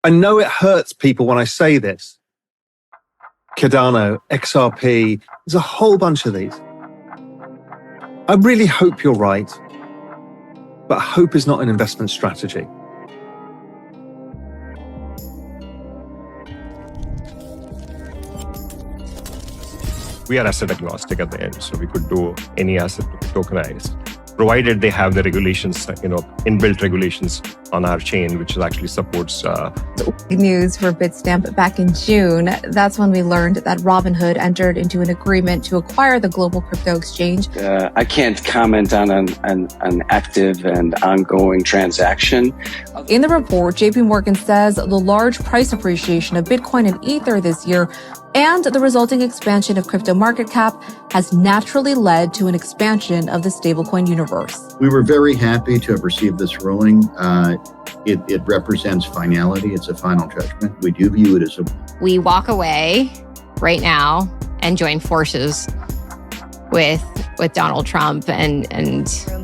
I know it hurts people when I say this. Cardano, XRP, there's a whole bunch of these. I really hope you're right, but hope is not an investment strategy. We are asset agnostic at the end, so we could do any asset to be tokenized, provided they have the regulations, inbuilt regulations on our chain, which actually supports. News for Bitstamp back in June. That's when we learned that Robinhood entered into an agreement to acquire the global crypto exchange. I can't comment on an active and ongoing transaction. In the report, JP Morgan says the large price appreciation of Bitcoin and Ether this year and the resulting expansion of crypto market cap has naturally led to an expansion of the stablecoin universe. We were very happy to have received this ruling. It represents finality. It's a final judgment. We do view it as We walk away right now and join forces with Donald Trump and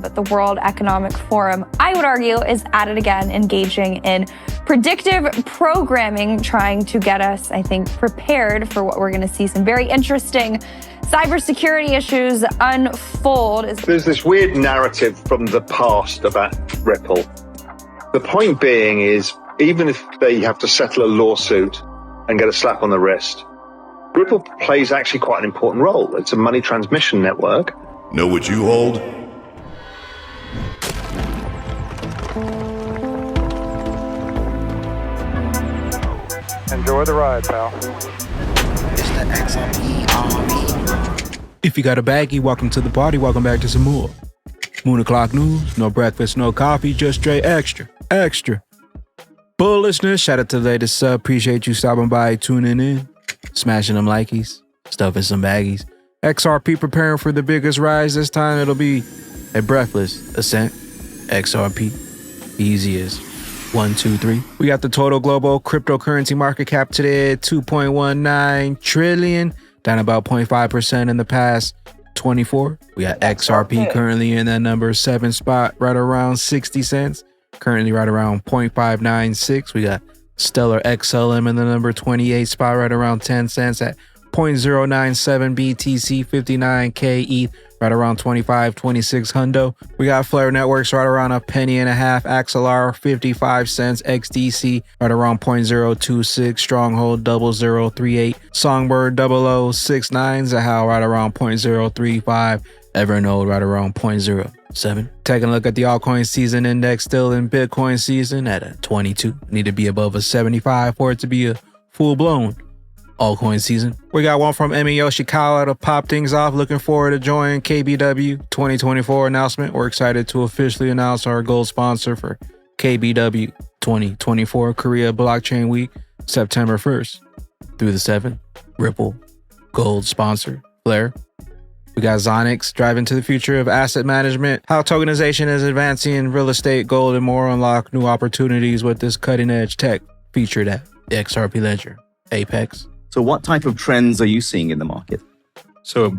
But the World Economic Forum, I would argue, is at it again, engaging in predictive programming, trying to get us, I think, prepared for what we're going to see some very interesting cybersecurity issues unfold. There's this weird narrative from the past about Ripple. The point being is, even if they have to settle a lawsuit and get a slap on the wrist, Ripple plays actually quite an important role. It's a money transmission network. Know what you hold? Enjoy the ride, pal. It's the XRP Army. If you got a baggie, welcome to the party. Welcome back to some more Moon O'Clock News. No breakfast, no coffee, just straight extra. Bullishness. Shout out to the latest sub. Appreciate you stopping by, tuning in, smashing them likies, stuffing some baggies. XRP preparing for the biggest rise. This time it'll be a breathless ascent. XRP, easy as 1, 2, 3. We got the total global cryptocurrency market cap today at 2.19 trillion, down about 0.5% in the past 24. We got XRP currently in that number 7 spot, right around 60 cents. Currently right around 0.596. We got Stellar XLM in the number 28 spot, right around 10 cents at 0.097 BTC, 59K ETH, right around 25-26 hundo. We got Flare Networks right around a penny and a half. Axelar 55 cents. XDC right around 0.026. Stronghold 0038. Songbird 0069. Zahao right around 0.035. Evernote right around 0.07. Taking a look at the altcoin season index, still in Bitcoin season at a 22. Need to be above a 75 for it to be a full-blown altcoin season. We got one from Emi Yoshikawa to pop things off. Looking forward to joining KBW 2024 announcement. We're excited to officially announce our gold sponsor for KBW 2024 Korea Blockchain Week, September 1st through the 7th. Ripple, gold sponsor, Flare. We got Zonix, driving to the future of asset management. How tokenization is advancing in real estate, gold, and more. Unlock new opportunities with this cutting-edge tech featured at the XRP Ledger, Apex. So what type of trends are you seeing in the market? So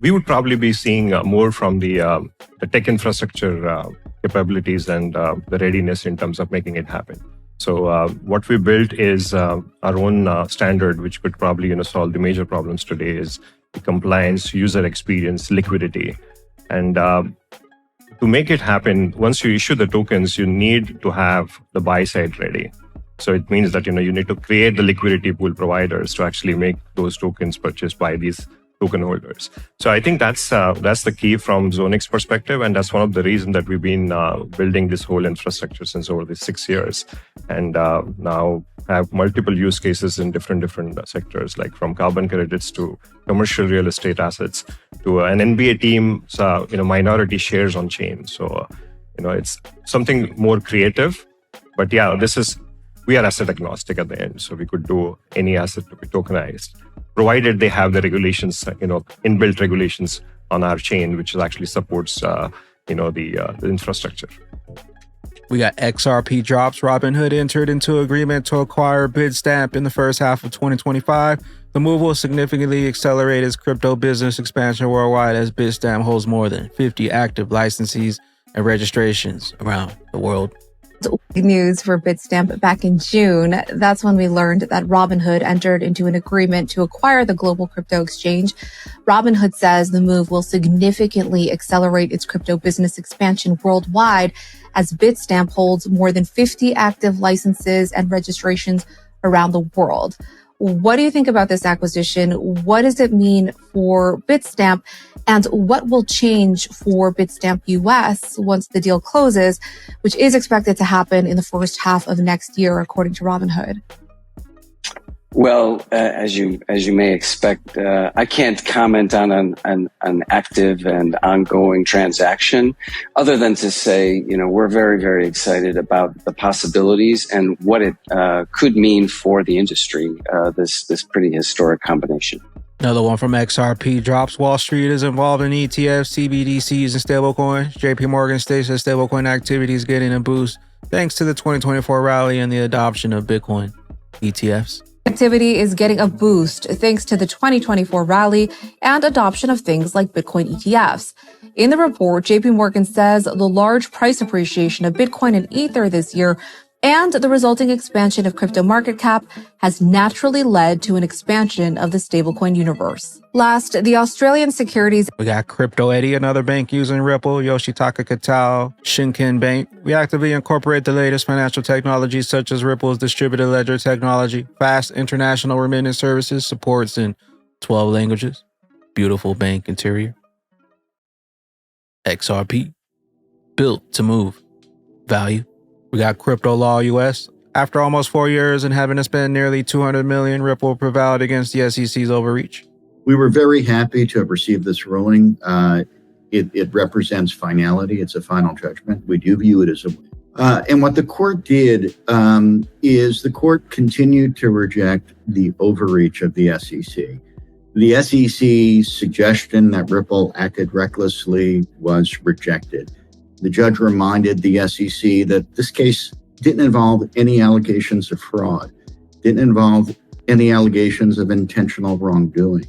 we would probably be seeing more from the tech infrastructure capabilities and the readiness in terms of making it happen. So what we built is our own standard, which could probably solve the major problems today, is the compliance, user experience, liquidity. And to make it happen, once you issue the tokens, you need to have the buy side ready. So it means that you need to create the liquidity pool providers to actually make those tokens purchased by these token holders. So I think that's the key from Zonix perspective, and that's one of the reasons that we've been building this whole infrastructure since over the 6 years, and now have multiple use cases in different sectors, like from carbon credits to commercial real estate assets to an NBA team's minority shares on chain. So it's something more creative, but yeah, we are asset agnostic at the end, so we could do any asset to be tokenized, provided they have the regulations, inbuilt regulations on our chain, which actually supports, the infrastructure. We got XRP drops. Robinhood entered into agreement to acquire Bitstamp in the first half of 2025. The move will significantly accelerate its crypto business expansion worldwide, as Bitstamp holds more than 50 active licenses and registrations around the world. News for Bitstamp back in June. That's when we learned that Robinhood entered into an agreement to acquire the global crypto exchange. Robinhood says the move will significantly accelerate its crypto business expansion worldwide, as Bitstamp holds more than 50 active licenses and registrations around the world. What do you think about this acquisition? What does it mean for Bitstamp? And what will change for Bitstamp US once the deal closes, which is expected to happen in the first half of next year, according to Robinhood? Well, as you may expect, I can't comment on an active and ongoing transaction, other than to say, we're very, very excited about the possibilities and what it could mean for the industry. This pretty historic combination. Another one from XRP drops. Wall Street is involved in ETFs, CBDCs, and stablecoins. JP Morgan states that stablecoin activity is getting a boost thanks to the 2024 rally and the adoption of Bitcoin ETFs. Activity is getting a boost thanks to the 2024 rally and adoption of things like Bitcoin ETFs. In the report, JP Morgan says the large price appreciation of Bitcoin and Ether this year and the resulting expansion of crypto market cap has naturally led to an expansion of the stablecoin universe. Last, the Australian securities. We got Crypto Eddie, another bank using Ripple, Yoshitaka Katao, Shinkin Bank. We actively incorporate the latest financial technologies such as Ripple's distributed ledger technology, fast international remittance services, supports in 12 languages. Beautiful bank interior. XRP, built to move. Value. We got Crypto Law US. After almost 4 years and having to spend nearly $200 million, Ripple prevailed against the SEC's overreach. We were very happy to have received this ruling. It represents finality. It's a final judgment. We do view it as a win. And what the court did is the court continued to reject the overreach of the SEC. The SEC's suggestion that Ripple acted recklessly was rejected. The judge reminded the SEC that this case didn't involve any allegations of fraud, didn't involve any allegations of intentional wrongdoing.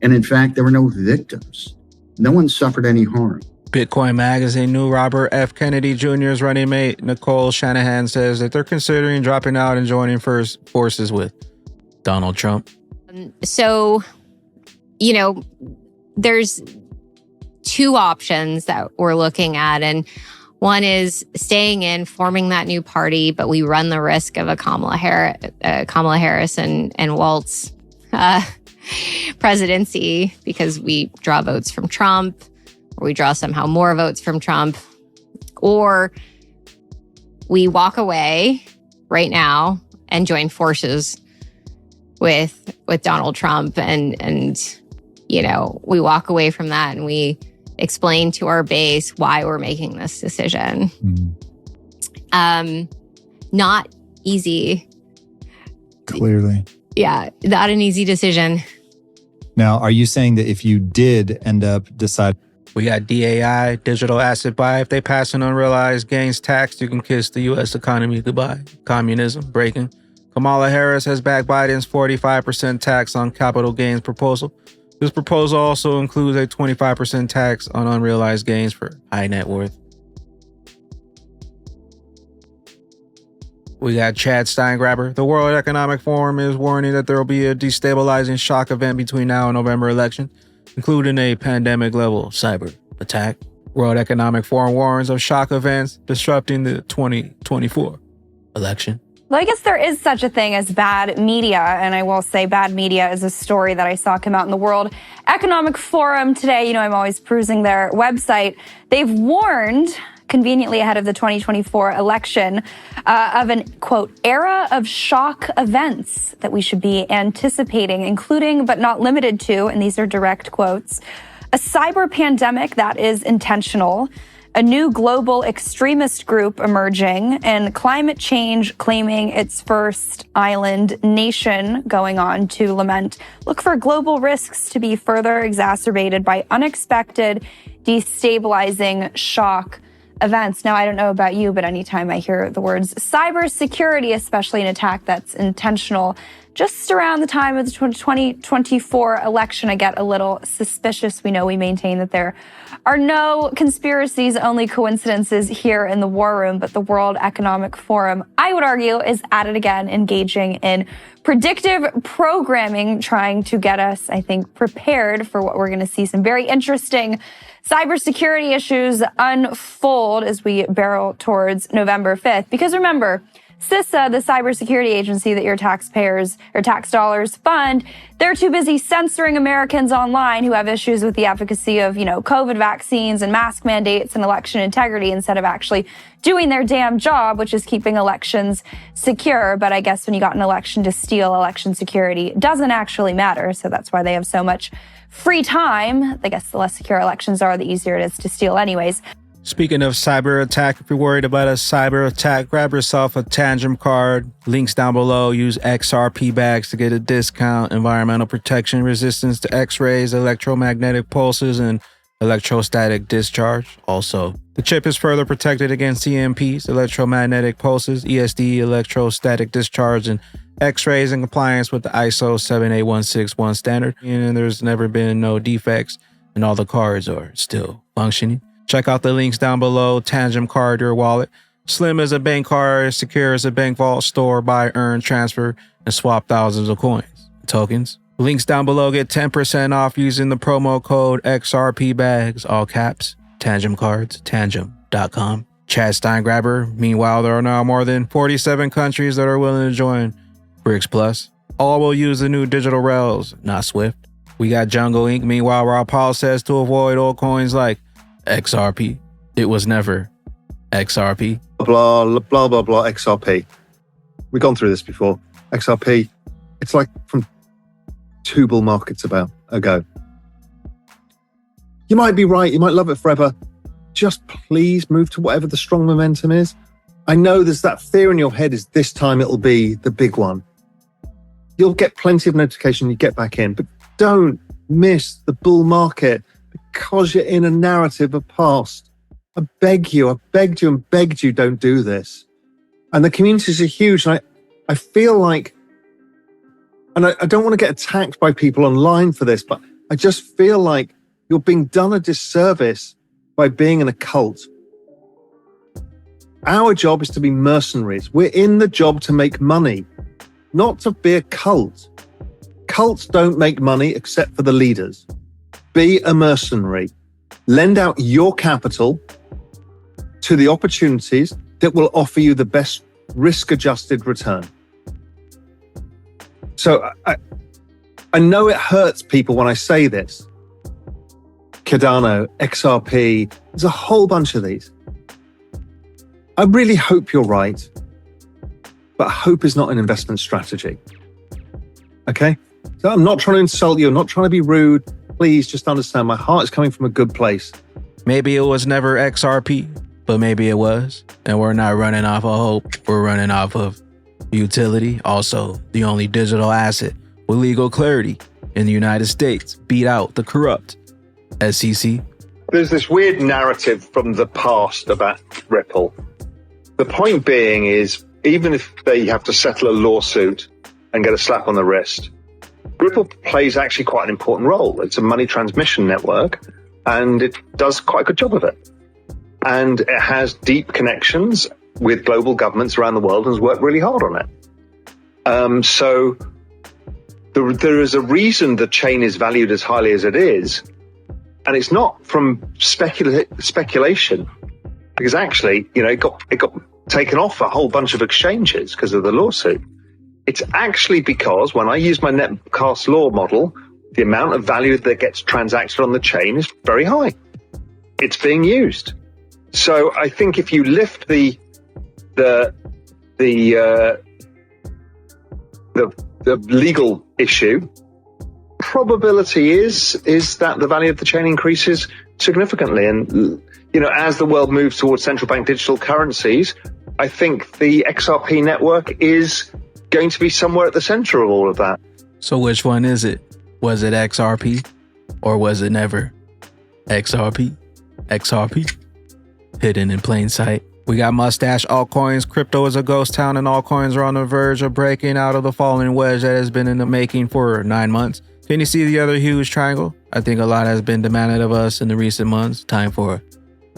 And in fact, there were no victims. No one suffered any harm. Bitcoin Magazine knew Robert F. Kennedy Jr.'s running mate, Nicole Shanahan, says that they're considering dropping out and joining forces with Donald Trump. So, there's two options that we're looking at. And one is staying in, forming that new party, but we run the risk of a Kamala Harris and Walt's presidency because we draw votes from Trump, or we draw somehow more votes from Trump, or we walk away right now and join forces with Donald Trump and we walk away from that and we explain to our base why we're making this decision. Not easy. Clearly. Yeah, not an easy decision. Now, are you saying that if you did end up deciding... We got DAI, digital asset buy. If they pass an unrealized gains tax, you can kiss the U.S. economy goodbye. Communism breaking. Kamala Harris has backed Biden's 45% tax on capital gains proposal. This proposal also includes a 25% tax on unrealized gains for high net worth. We got Chad Steingraber. The World Economic Forum is warning that there will be a destabilizing shock event between now and November election, including a pandemic-level cyber attack. World Economic Forum warns of shock events disrupting the 2024 election. Well, I guess there is such a thing as bad media, and I will say bad media is a story that I saw come out in the World Economic Forum today. I'm always perusing their website. They've warned, conveniently ahead of the 2024 election, of an, quote, era of shock events that we should be anticipating, including but not limited to, and these are direct quotes, a cyber pandemic that is intentional, a new global extremist group emerging, and climate change claiming its first island nation going on to lament. Look for global risks to be further exacerbated by unexpected, destabilizing shock events. Now, I don't know about you, but anytime I hear the words cybersecurity, especially an attack that's intentional, just around the time of the 2024 election, I get a little suspicious. We know we maintain that there are no conspiracies, only coincidences here in the war room, but the World Economic Forum, I would argue, is at it again, engaging in predictive programming, trying to get us, I think, prepared for what we're going to see some very interesting cybersecurity issues unfold as we barrel towards November 5th. Because remember, CISA, the cybersecurity agency that your taxpayers or tax dollars fund, they're too busy censoring Americans online who have issues with the efficacy of, COVID vaccines and mask mandates and election integrity instead of actually doing their damn job, which is keeping elections secure. But I guess when you got an election to steal, election security doesn't actually matter. So that's why they have so much free time. I guess the less secure elections are, the easier it is to steal anyways. Speaking of cyber attack, if you're worried about a cyber attack, grab yourself a Tangem card. Links down below. Use XRP bags to get a discount. Environmental protection, resistance to X-rays, electromagnetic pulses, and electrostatic discharge. Also, the chip is further protected against EMPs, electromagnetic pulses, ESD, electrostatic discharge, and X-rays in compliance with the ISO 78161 standard. And there's never been no defects, and all the cards are still functioning. Check out the links down below. Tangem card, your wallet. Slim as a bank card, secure as a bank vault, store, buy, earn, transfer, and swap thousands of coins, tokens. Links down below. Get 10% off using the promo code XRPBags, all caps. Tangem cards, tangem.com. Chad Steingraber. Meanwhile, there are now more than 47 countries that are willing to join BRICS Plus. All will use the new digital rails, not Swift. We got Jungle Inc. Meanwhile, Raw Paul says to avoid old coins like XRP. It was never XRP. Blah, blah, blah, blah, XRP. We've gone through this before. XRP, it's like from 2 bull markets ago. You might be right. You might love it forever. Just please move to whatever the strong momentum is. I know there's that fear in your head is this time it'll be the big one. You'll get plenty of notification, you get back in, but don't miss the bull market because you're in a narrative of past. I begged you and begged you, don't do this. And the communities are huge. And I feel like, and I don't want to get attacked by people online for this, but I just feel like you're being done a disservice by being in a cult. Our job is to be mercenaries. We're in the job to make money, not to be a cult. Cults don't make money except for the leaders. Be a mercenary. Lend out your capital to the opportunities that will offer you the best risk-adjusted return. So I know it hurts people when I say this. Cardano, XRP, there's a whole bunch of these. I really hope you're right, but hope is not an investment strategy. Okay? So I'm not trying to insult you. I'm not trying to be rude. Please just understand my heart is coming from a good place. Maybe it was never XRP, but maybe it was. And we're not running off of hope. We're running off of utility. Also, the only digital asset with legal clarity in the United States. Beat out the corrupt SEC. There's this weird narrative from the past about Ripple. The point being is, even if they have to settle a lawsuit and get a slap on the wrist, Ripple plays actually quite an important role. It's a money transmission network, and it does quite a good job of it. And it has deep connections with global governments around the world and has worked really hard on it. So there is a reason the chain is valued as highly as it is. And it's not from speculation, because actually, it got taken off a whole bunch of exchanges because of the lawsuit. It's actually because when I use my netcast law model, the amount of value that gets transacted on the chain is very high. It's being used. So I think if you lift the legal issue, probability is that the value of the chain increases significantly. And, as the world moves towards central bank digital currencies, I think the XRP network is going to be somewhere at the center of all of that. So which one is it? Was it XRP or was it never XRP? XRP? Hidden in plain sight. We got mustache altcoins. Crypto is a ghost town and altcoins are on the verge of breaking out of the falling wedge that has been in the making for 9 months. Can you see the other huge triangle? I think a lot has been demanded of us in the recent months. Time for a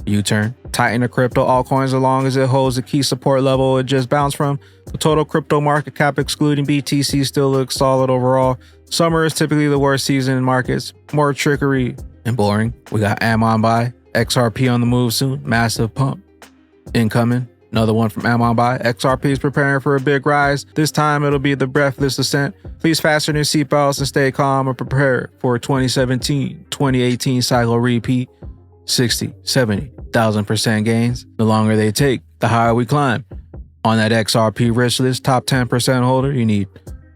U-turn. Tighten the crypto altcoins as long as it holds the key support level it just bounced from. The total crypto market cap excluding BTC still looks solid overall. Summer is typically the worst season in markets. More trickery and boring. We got Am on buy. XRP on the move soon. Massive pump. Incoming. Another one from Am on buy. XRP is preparing for a big rise. This time it'll be the breathless ascent. Please fasten your seatbelts and stay calm and prepare for a 2017-2018 cycle repeat. 60, 70,000% gains. The longer they take, the higher we climb. On that XRP rich list, top 10% holder, you need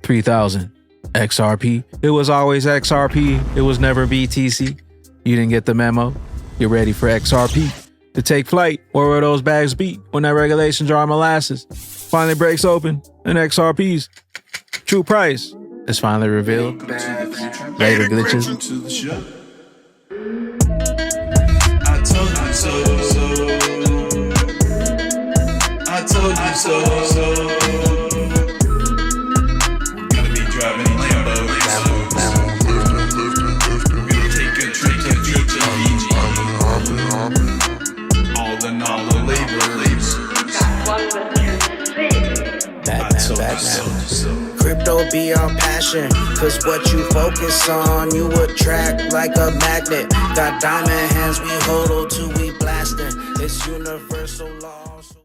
3,000 XRP. It was always XRP. It was never BTC. You didn't get the memo. You're ready for XRP to take flight. Where will those bags be when that regulation jar molasses finally breaks open and XRP's true price is finally revealed? Later glitches. I told you so. We're gonna be driving Lambos. We're gonna take a trip to Fiji. All the labors. Crypto be our passion, cause what you focus on, you attract like a magnet. Got diamond hands, we hold till we blasting. It's universal law.